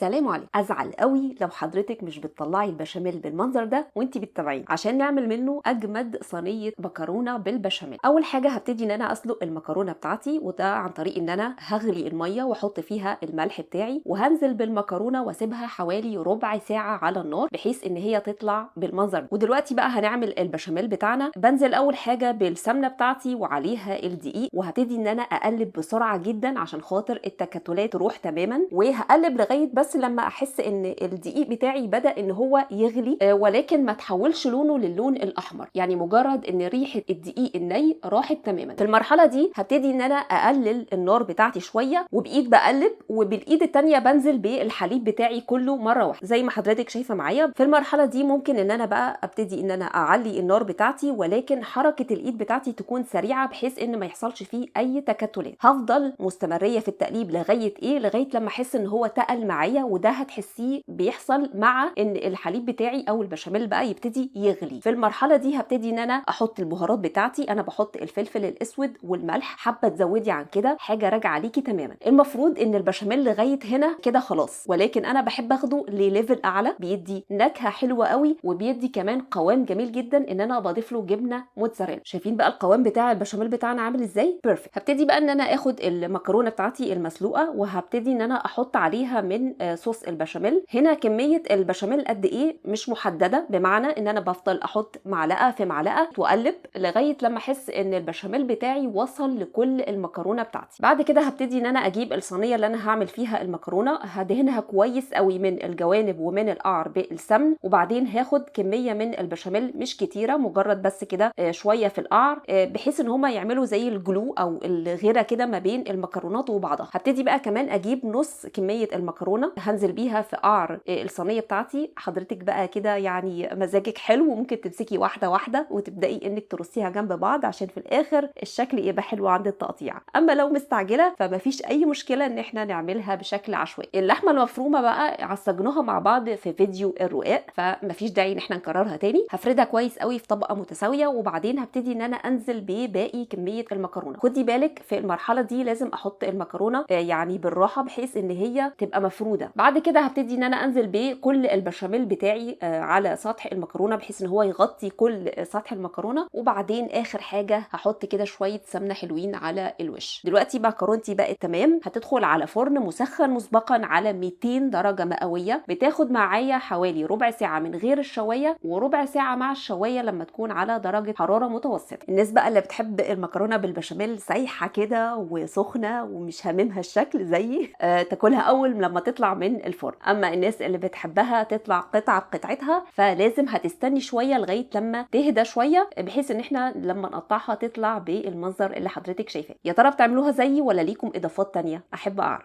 سلام عليكم. ازعل قوي لو حضرتك مش بتطلعي البشاميل بالمنظر ده وانتي بتتابعيه عشان نعمل منه اجمد صينيه مكرونه بالبشاميل. اول حاجه هبتدي ان انا اسلق المكرونه بتاعتي، وده عن طريق ان انا هغلي الميه واحط فيها الملح بتاعي وهنزل بالمكرونه واسيبها حوالي ربع ساعه على النار بحيث ان هي تطلع بالمنظر ده. ودلوقتي بقى هنعمل البشاميل بتاعنا. بنزل اول حاجه بالسمنه بتاعتي وعليها الدقيق، وهبتدي ان انا اقلب بسرعه جدا عشان خاطر التكتلات تروح تماما، وهقلب لغايه بس لما احس ان الدقيق بتاعي بدا ان هو يغلي، ولكن ما تحولش لونه للون الاحمر، يعني مجرد ان ريحه الدقيق الني راحت تماما. في المرحله دي هبتدي ان انا اقلل النار بتاعتي شويه، وبايد بقلب وبالايد التانيه بنزل بالحليب بتاعي كله مره واحده زي ما حضرتك شايفه معايا. في المرحله دي ممكن ان انا بقى ابتدي ان انا اعلي النار بتاعتي، ولكن حركه الايد بتاعتي تكون سريعه بحيث ان ما يحصلش فيه اي تكتلات. هفضل مستمريه في التقليب لغايه لما احس ان هو تقل معايا، وده هتحسيه بيحصل مع ان الحليب بتاعي او البشاميل بقى يبتدي يغلي. في المرحله دي هبتدي ان انا احط البهارات بتاعتي. انا بحط الفلفل الاسود والملح، حابه تزودي عن كده حاجه راجعه ليكي تماما. المفروض ان البشاميل لغايه هنا كده خلاص، ولكن انا بحب اخده لليفل اعلى، بيدي نكهه حلوه قوي وبيدي كمان قوام جميل جدا ان انا بضيف له جبنه موتزاريلا. شايفين بقى القوام بتاع البشاميل بتاعنا عامل ازاي؟ بيرفكت. هبتدي بقى ان انا اخد المكرونه بتاعتي المسلوقه وهبتدي ان انا احط عليها من صوص البشاميل. هنا كميه البشاميل قد ايه مش محدده، بمعنى ان انا بفضل احط معلقه في معلقه واقلب لغايه لما احس ان البشاميل بتاعي وصل لكل المكرونه بتاعتي. بعد كده هبتدي ان انا اجيب الصينيه اللي انا هعمل فيها المكرونه، هدهنها كويس قوي من الجوانب ومن القعر بالسمن، وبعدين هاخد كميه من البشاميل مش كتيره، مجرد بس كده شويه في القعر، بحيث ان هما يعملوا زي الجلو او الغيره كده ما بين المكرونات وبعضها. هبتدي بقى كمان اجيب نص كميه المكرونه هنزل بيها في قعر الصينيه بتاعتي. حضرتك بقى كده يعني مزاجك حلو، وممكن تمسكي واحده واحده وتبداي انك ترصيها جنب بعض عشان في الاخر الشكل يبقى حلو عند التقطيع. اما لو مستعجله فمفيش اي مشكله ان احنا نعملها بشكل عشوائي. اللحمه المفرومه بقى عصجناها مع بعض في فيديو الرقاق، فمفيش داعي ان احنا نكررها تاني. هفردها كويس قوي في طبقه متساويه، وبعدين هبتدي ان انا انزل بباقي كميه المكرونه. خدي بالك في المرحله دي لازم احط المكرونه يعني بالراحه بحيث ان هي تبقى مفروده. بعد كده هبتدي ان انا انزل بكل البشاميل بتاعي على سطح المكرونه بحيث ان هو يغطي كل سطح المكرونه، وبعدين اخر حاجه هحط كده شويه سمنه حلوين على الوش. دلوقتي مكرونتي بقت تمام، هتدخل على فرن مسخن مسبقا على 200 درجه مئويه. بتاخد معايا حوالي ربع ساعه من غير الشوايه وربع ساعه مع الشوايه لما تكون على درجه حراره متوسطه. الناس بقى اللي بتحب المكرونه بالبشاميل سايحه كده وسخنه ومش هاممها الشكل زيي، تاكلها اول لما تطلع من الفرن. اما الناس اللي بتحبها تطلع قطعه بقطعتها فلازم هتستني شويه لغايه لما تهدى شويه، بحيث ان احنا لما نقطعها تطلع بالمنظر اللي حضرتك شايفاه. يا ترى بتعملوها زيي ولا ليكم اضافات تانية؟ احب اعرف.